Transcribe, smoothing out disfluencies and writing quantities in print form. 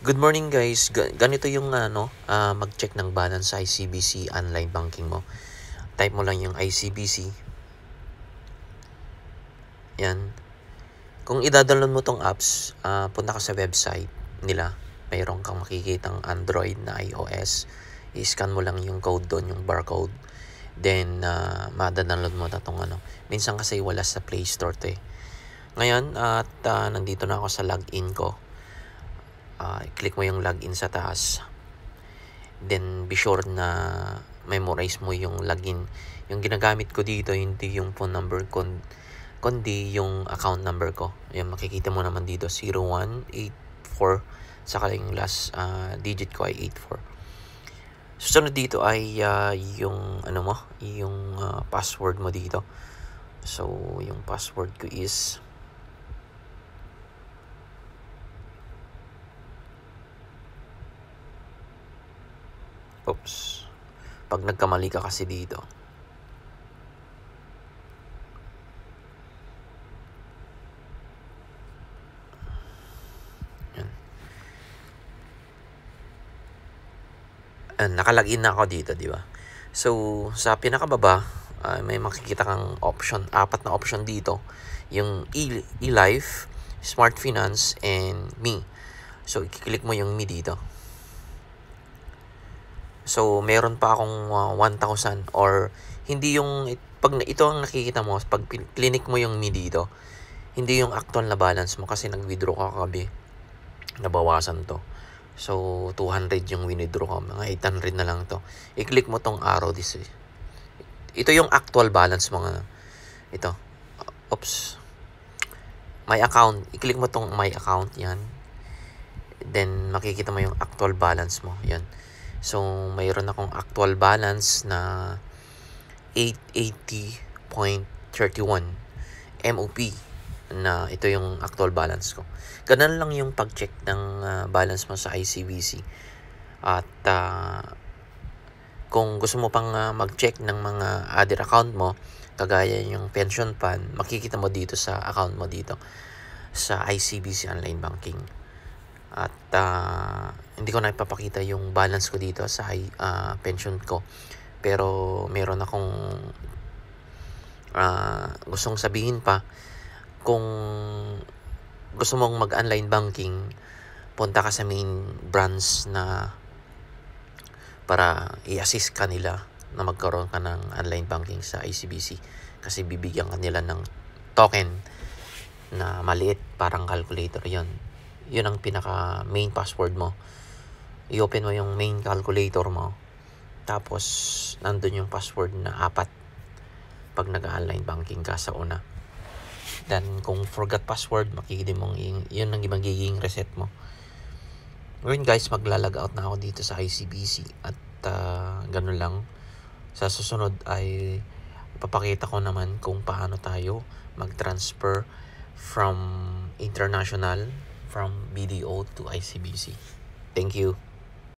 Good morning guys. Ganito yung mag-check ng balance sa ICBC online banking mo. Type mo lang yung ICBC. Yan. Kung i-download mo tong apps, punta ka sa website nila. Mayroon kang makikitang Android na iOS. I-scan mo lang yung code doon, yung barcode. Then, ma-download mo na tong Minsan kasi wala sa Play Store to eh. Ngayon, nandito na ako sa login ko. I-click mo yung login sa taas. Then, be sure na memorize mo yung login. Yung ginagamit ko dito, hindi yung phone number kundi yung account number ko. Ayan, makikita mo naman dito, 0184. Saka yung last digit ko ay 84. Susunod dito ay yung password mo dito. So, yung password ko is pag nagkamali ka kasi dito, nakalagin na ako dito, di ba? So, sa pinakababa, may makikita kang option, 4 na option dito. Yung eLife, Smart Finance, and Me. So, i-click mo yung Me dito. So, meron pa akong 1,000 or hindi yung, pag ito ang nakikita mo, pag clinic mo yung Me dito, hindi yung actual na balance mo kasi nag-withdraw ka kagabi. Nabawasan to. So, 200 yung withdraw ko. Mga 800 na lang to. I-click mo tong arrow this way. Ito yung actual balance mo nga. Ito. My account. I-click mo tong my account. Yan. Then, makikita mo yung actual balance mo. Yan. So, mayroon akong actual balance na 880.31 MOP na ito yung actual balance ko. Ganun lang yung pag-check ng balance mo sa ICBC. At kung gusto mo pang mag-check ng mga other account mo, kagaya yung pension fund, makikita mo dito sa account mo dito sa ICBC online banking. At hindi ko na ipapakita yung balance ko dito sa pension ko. Pero meron akong gustong sabihin pa. Kung gusto mong mag-online banking, punta ka sa main branch na para i-assist ka nila na magkaroon ka ng online banking sa ICBC. Kasi bibigyan ka nila ng token na maliit, parang calculator yon. Yun ang pinaka main password mo. I-open mo yung main calculator mo. Tapos, nandun yung password na 4 pag nag-online banking ka sa una. Then, kung forgot password, makikita mong yun ang magiging reset mo. Ngayon guys, maglalag out na ako dito sa ICBC. At ganun lang. Sa susunod ay papakita ko naman kung paano tayo mag-transfer from international, from BDO to ICBC. Thank you.